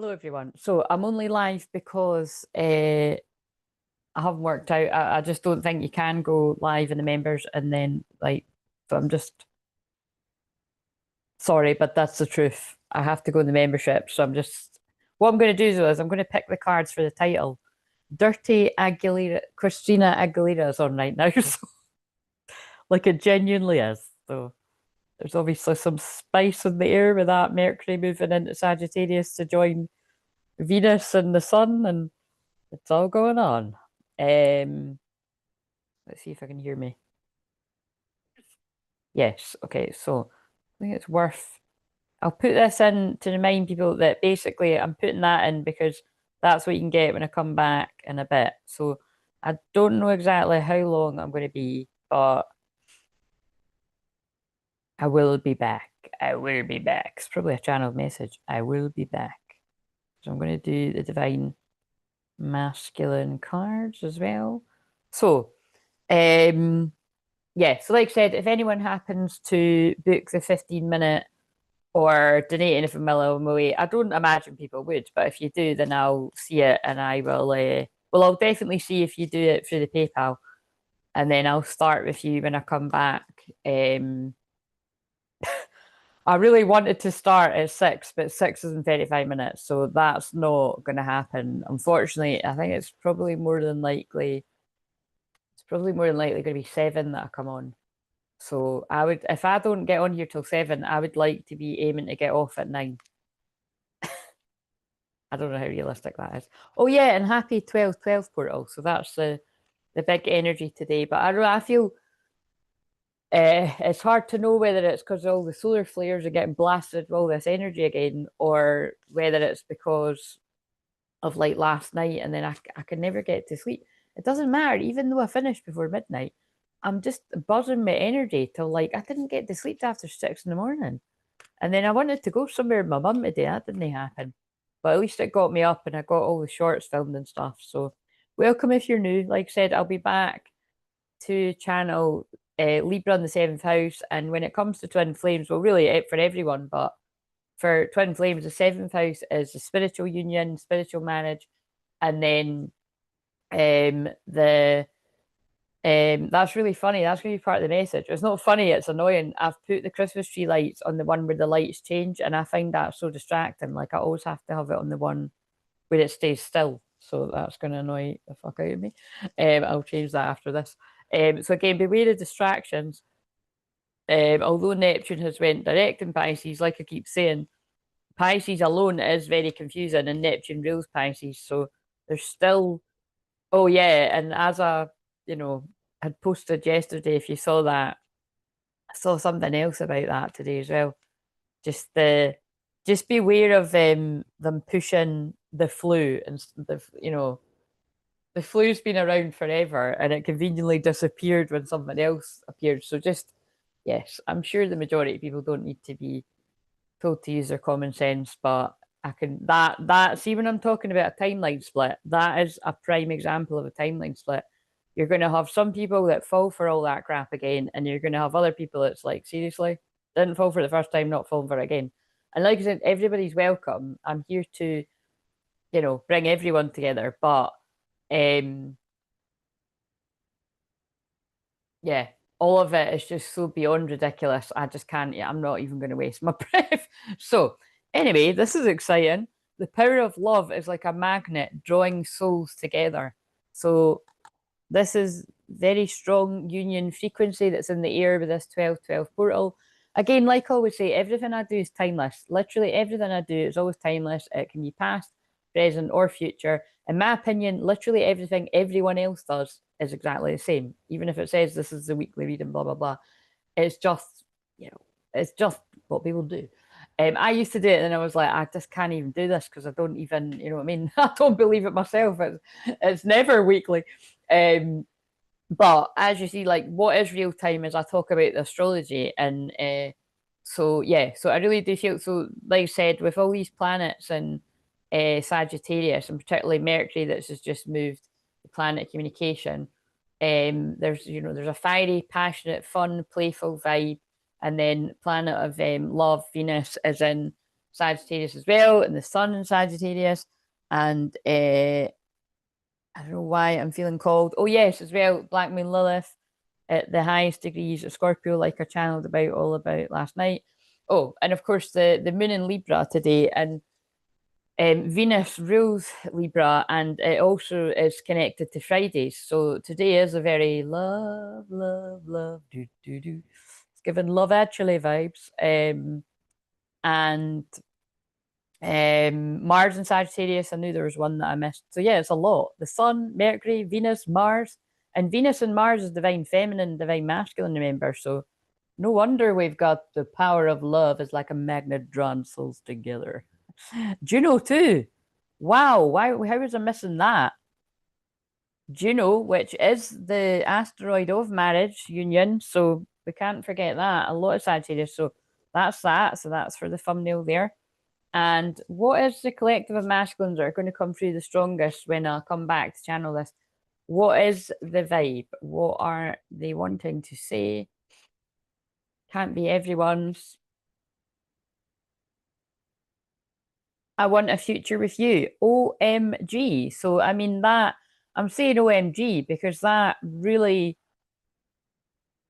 Hello, everyone. So I'm only live because I haven't worked out. I just don't think you can go live in the members and then so I'm just sorry, but that's the truth. I have to go in the membership. So what I'm going to do though is I'm going to pick the cards for the title. Dirty Aguilera, Christina Aguilera is on right now. So, like it genuinely is. So there's obviously some spice in the air with that Mercury moving into Sagittarius to join Venus and the Sun, and it's all going on. Let's see if I can hear me. Yes, okay, so I think it's worth. I'll put this in to remind people that basically I'm putting that in because that's what you can get when I come back in a bit. So I don't know exactly how long I'm going to be, but I will be back. I will be back. It's probably a channeled message. I will be back. So I'm going to do the divine masculine cards as well. So, yeah, so like I said, if anyone happens to book the 15-minute or donate anything away, I don't imagine people would, but if you do, then I'll see it and I will, well, I'll definitely see if you do it through the PayPal, and then I'll start with you when I come back. I really wanted to start at 6, but 6 is in 35 minutes, so that's not going to happen. Unfortunately, I think it's probably more than likely going to be 7 that I come on. So if I don't get on here till 7, I would like to be aiming to get off at 9. I don't know how realistic that is. Oh yeah, and happy 12/12 portal. So that's the big energy today. But I feel it's hard to know whether it's because all the solar flares are getting blasted with all this energy again, or whether it's because of like last night and then I can never get to sleep. It doesn't matter, even though I finished before midnight. I'm just buzzing with energy till like I didn't get to sleep after 6 in the morning. And then I wanted to go somewhere with my mum today. That didn't happen. But at least it got me up and I got all the shorts filmed and stuff. So welcome if you're new. Like I said, I'll be back to channel Libra in the 7th house. And when it comes to twin flames, well, really for everyone, but for twin flames, the 7th house is the spiritual union, spiritual marriage. And then that's really funny. That's going to be part of the message. It's not funny, it's annoying. I've put the Christmas tree lights on the one where the lights change, and I find that so distracting. Like, I always have to have it on the one where it stays still. So that's going to annoy the fuck out of me. I'll change that after this. So again, beware of distractions. Although Neptune has went direct in Pisces, like I keep saying, Pisces alone is very confusing, and Neptune rules Pisces. So there's still, oh yeah, and as had posted yesterday, if you saw that, I saw something else about that today as well. Just beware of them pushing the flu, and the flu's been around forever and it conveniently disappeared when something else appeared. So just, yes, I'm sure the majority of people don't need to be told to use their common sense, but I can that see, when I'm talking about a timeline split, that is a prime example of a timeline split. You're going to have some people that fall for all that crap again, and you're going to have other people that's like, seriously, didn't fall for the first time, not falling for it again. And like I said, everybody's welcome. I'm here to, bring everyone together. But yeah, all of it is just so beyond ridiculous. I just can't, I'm not even going to waste my breath. So anyway, this is exciting. The power of love is like a magnet drawing souls together. So this is very strong union frequency that's in the air with this 12/12 portal. Again, like I always say, everything I do is timeless. Literally everything I do is always timeless. It can be past, present, or future. In my opinion, literally everything everyone else does is exactly the same. Even if it says this is the weekly reading, blah, blah, blah. It's just, it's just what people do. I used to do it and I was like, I just can't even do this because I don't even, you know what I mean? I don't believe it myself. It's never weekly. But as you see, like, what is real time is I talk about the astrology, and so yeah, so I really do feel, so like I said, with all these planets and Sagittarius, and particularly Mercury that's just moved the planet of communication. There's a fiery, passionate, fun, playful vibe, and then planet of love, Venus, is in Sagittarius as well, and the sun in Sagittarius. And I don't know why I'm feeling called. Oh, yes, as well, Black Moon Lilith at the highest degrees of Scorpio, like I channeled about all about last night. Oh, and of course, the moon in Libra today. And Venus rules Libra, and it also is connected to Fridays. So today is a very love, love, love, do, do, do. It's giving Love Actually vibes. And Mars and Sagittarius, I knew there was one that I missed. So yeah, it's a lot. The Sun, Mercury, Venus, Mars, and Venus and Mars is divine feminine, divine masculine, remember? So no wonder we've got the power of love is like a magnet drawn souls together. Juno too. Wow, why how was I missing that? Juno, which is the asteroid of marriage union, so we can't forget that. A lot of Sagittarius, so that's that. So that's for the thumbnail there. And what is the collective of masculines that are going to come through the strongest when I come back to channel this? What is the vibe? What are they wanting to say? Can't be everyone's. I want a future with you. OMG. So, I mean, that I'm saying OMG because that really,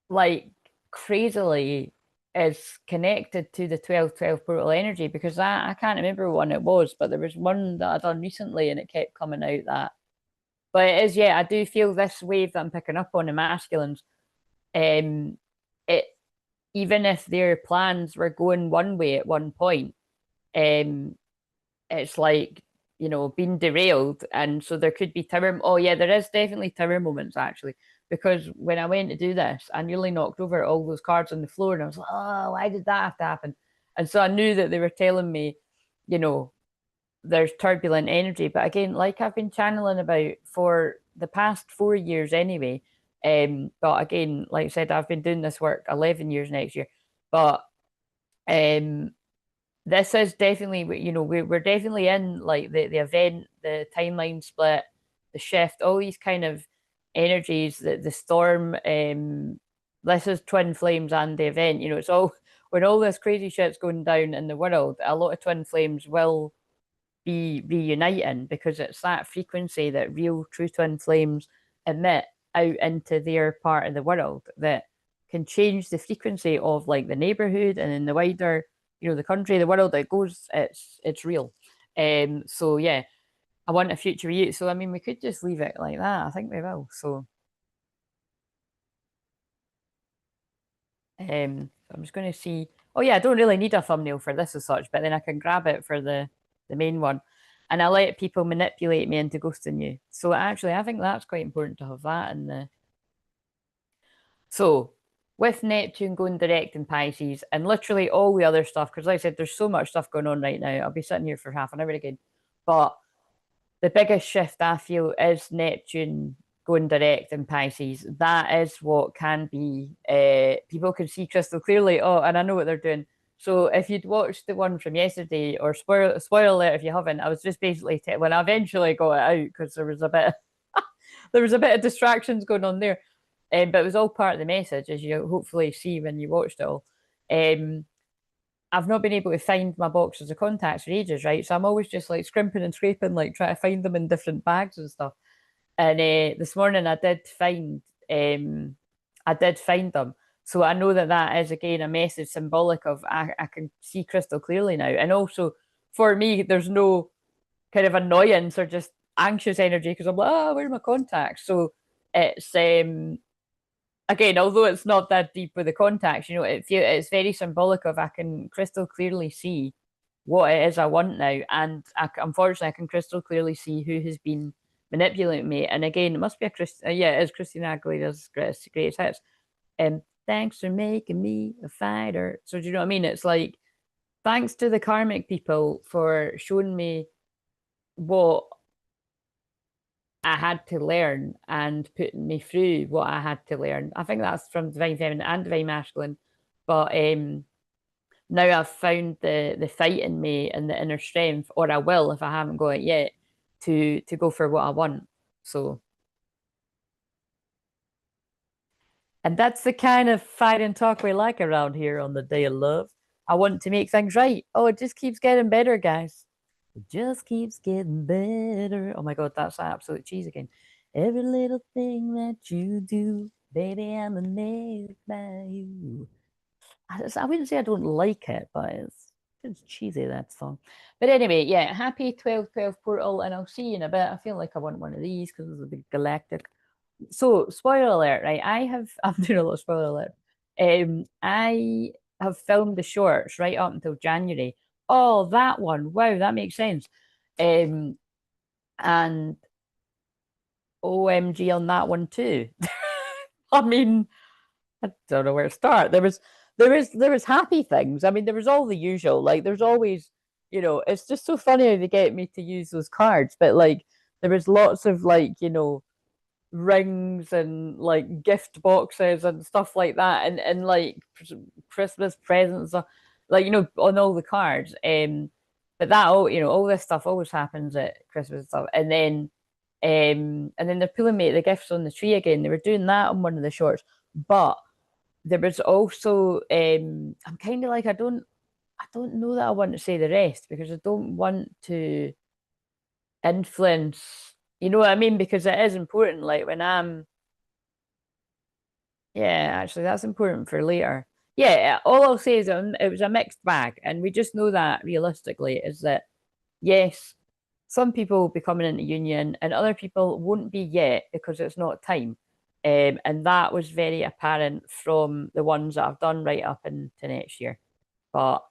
like, crazily is connected to the 12/12 portal energy because I can't remember what one it was, but there was one that I done recently and it kept coming out that. But it is, yeah, I do feel this wave that I'm picking up on the masculines. Um, it even if their plans were going one way at one point, um, it's like being derailed, and so there could be tower. Oh yeah, there is definitely tower moments actually, because when I went to do this, I nearly knocked over all those cards on the floor, and I was like, oh, why did that have to happen? And so I knew that they were telling me, you know, there's turbulent energy. But again, like I've been channeling about for the past 4 years anyway. But again, like I said, I've been doing this work 11 years next year. But um this is definitely, we're definitely in like the event, the timeline split, the shift, all these kind of energies, the storm. This is twin flames and the event. It's all when all this crazy shit's going down in the world. A lot of twin flames will be reuniting because it's that frequency that real true twin flames emit out into their part of the world that can change the frequency of like the neighborhood and in the wider, the country, the world. It goes, it's real. So yeah, I want a future youth. So I mean, we could just leave it like that. I think we will. So I'm just going to see. Oh yeah, I don't really need a thumbnail for this as such, but then I can grab it for the main one, and I let people manipulate me into ghosting you. So actually, I think that's quite important to have that in the. So with Neptune going direct in Pisces and literally all the other stuff, because like I said, there's so much stuff going on right now. I'll be sitting here for half an hour again, but the biggest shift I feel is Neptune going direct in Pisces. That is what can be. People can see crystal clearly. Oh, and I know what they're doing. So if you'd watched the one from yesterday, or spoiler alert if you haven't, I was just basically when I eventually got it out because there was a bit there was a bit of distractions going on there, but it was all part of the message, as you hopefully see when you watched it all. Um, I've not been able to find my boxes of contacts for ages, right? So I'm always just like scrimping and scraping, like trying to find them in different bags and stuff. And this morning I did find them. So I know that that is again a message symbolic of I can see crystal clearly now. And also for me, there's no kind of annoyance or just anxious energy because I'm like, oh, where are my contacts? So it's again, although it's not that deep with the contacts, it's very symbolic of I can crystal clearly see what it is I want now, and unfortunately, I can crystal clearly see who has been manipulating me. And again, it must be a yeah, it is Christina Aguilera's greatest hits. Thanks for making me a fighter. So do you know what I mean? It's like thanks to the karmic people for showing me what I had to learn and putting me through what I had to learn. I think that's from Divine Feminine and Divine Masculine. But now I've found the fight in me and the inner strength, or I will if I haven't got it yet, to go for what I want. So, and that's the kind of fight and talk we like around here on the Day of Love. I want to make things right. Oh, it just keeps getting better, guys. It just keeps getting better. Oh my God, that's absolute cheese again. Every little thing that you do, baby, I'm amazed by you. I wouldn't say I don't like it, but it's cheesy, that song. But anyway, yeah, happy 12/12 portal, and I'll see you in a bit. I feel like I want one of these because it's a big galactic. So, spoiler alert, right? I'm doing a lot of spoiler alert. I have filmed the shorts right up until January. Oh, that one. Wow, that makes sense. And OMG on that one too. I mean, I don't know where to start. There was happy things. I mean, there was all the usual. Like there's always, it's just so funny how they get me to use those cards. But like there was lots of like, rings and like gift boxes and stuff like that, and like Christmas presents, like on all the cards. But that all this stuff always happens at Christmas and stuff, and then they're pulling me the gifts on the tree again. They were doing that on one of the shorts, but there was also I'm kind of like I don't know that I want to say the rest because I don't want to influence, you know what I mean? Because it is important. Like when yeah, actually, that's important for later. Yeah, all I'll say is it was a mixed bag, and we just know that realistically is that yes, some people will be coming into union, and other people won't be yet because it's not time. And that was very apparent from the ones that I've done right up into next year. But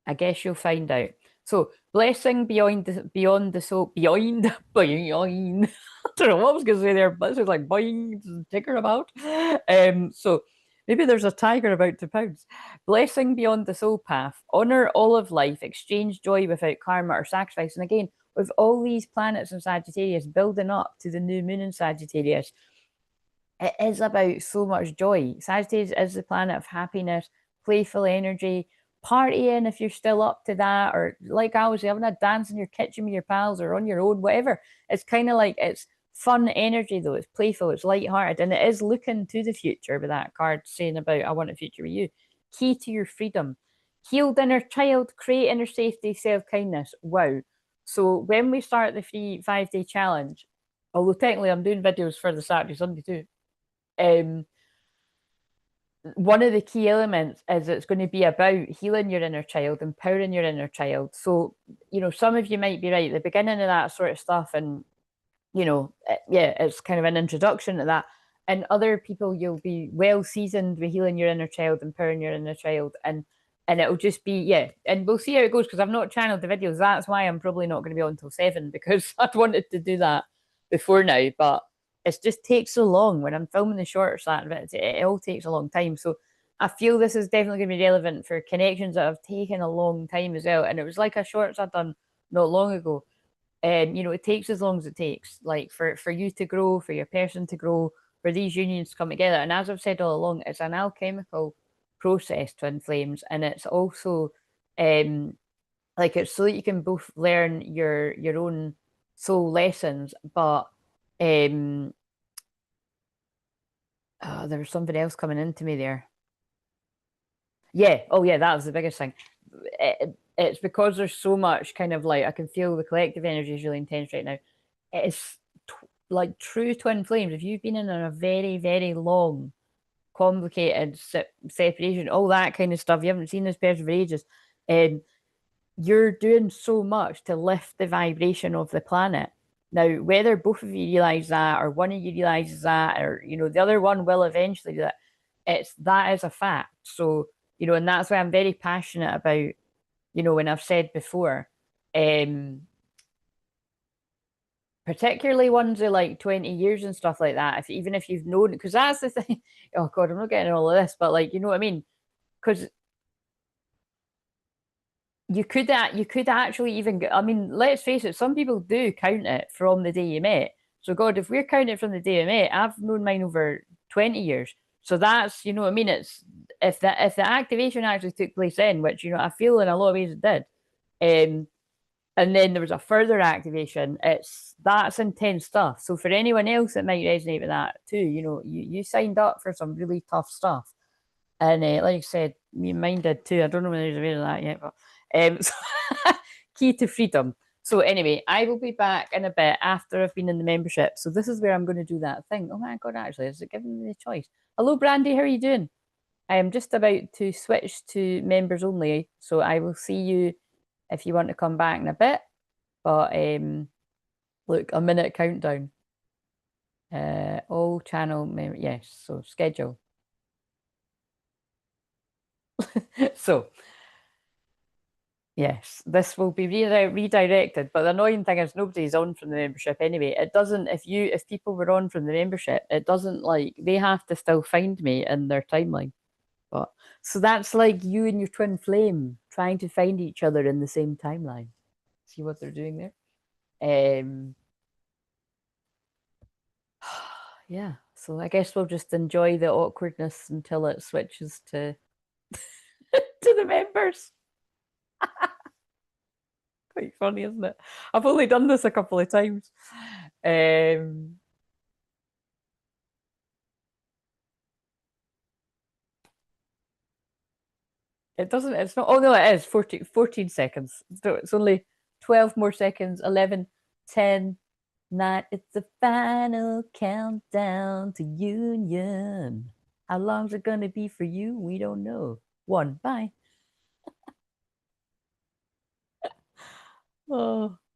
I guess you'll find out. So, blessing beyond the soul, beyond. I don't know what I was going to say there, but it's like boing, ticker about. So maybe there's a tiger about to pounce. Blessing beyond the soul path, honor all of life, exchange joy without karma or sacrifice. And again, with all these planets in Sagittarius building up to the new moon in Sagittarius, it is about so much joy. Sagittarius is the planet of happiness, playful energy, partying if you're still up to that, or like I was having a dance in your kitchen with your pals or on your own, whatever. It's kind of like it's fun energy though. It's playful, it's light-hearted, and it is looking to the future with that card saying about I want a future with you. Key to your freedom. Healed inner child, create inner safety, self-kindness. Wow. So when we start the free 5-day challenge, although technically I'm doing videos for the Saturday, Sunday too, um, one of the key elements is it's going to be about healing your inner child, empowering your inner child. So, some of you might be right at the beginning of that sort of stuff, and yeah, it's kind of an introduction to that. And other people, you'll be well seasoned with healing your inner child, empowering your inner child, and it'll just be yeah. And we'll see how it goes because I've not channeled the videos. That's why I'm probably not going to be on until 7 because I'd wanted to do that before now, but it just takes so long when I'm filming the shorts. It all takes a long time. So I feel this is definitely going to be relevant for connections that have taken a long time as well. And it was like a shorts I'd done not long ago. And it takes as long as it takes, like for you to grow, for your person to grow, for these unions to come together. And as I've said all along, it's an alchemical process, twin flames, and it's also like it's so that you can both learn your own soul lessons, but there was something else coming into me there. Yeah. Oh, yeah. That was the biggest thing. It's because there's so much kind of like I can feel the collective energy is really intense right now. It's like true twin flames. If you've been in a very, very long, complicated separation, all that kind of stuff, you haven't seen this person for ages, you're doing so much to lift the vibration of the planet. Now, whether both of you realize that, or one of you realizes that, or the other one will eventually do that, that is a fact. So, and that's why I'm very passionate about, when I've said before, particularly ones of like 20 years and stuff like that, even if you've known, because that's the thing. Oh God, I'm not getting all of this, but like, you know what I mean? Because you could actually even get, I mean, let's face it, some people do count it from the day you met. So God, if we're counting it from the day we met, I've known mine over 20 years. So that's, you know what I mean? It's if the activation actually took place then, which, I feel in a lot of ways it did. And then there was a further activation. That's intense stuff. So for anyone else that might resonate with that too, you signed up for some really tough stuff. And like I said, me and mine did too. I don't know whether he's aware of that yet, but so key to freedom. So anyway, I will be back in a bit after I've been in the membership. So this is where I'm going to do that thing. Oh my God, actually, is it giving me the choice? Hello, Brandy, how are you doing? I am just about to switch to members only. So I will see you if you want to come back in a bit. But look, a minute countdown. All channel member, yes, so schedule. So yes, this will be redirected. But the annoying thing is nobody's on from the membership anyway. It doesn't, if people were on from the membership, it doesn't like they have to still find me in their timeline. But so that's like you and your twin flame trying to find each other in the same timeline. See what they're doing there? Um yeah. So I guess we'll just enjoy the awkwardness until it switches to to the members. Quite funny, isn't it? I've only done this a couple of times. Um, it doesn't, it's not, oh no, it is 14 seconds. So it's only 12 more seconds, 11, 10, 9. It's the final countdown to union. How long's it going to be for you? We don't know. 1, bye. Oh.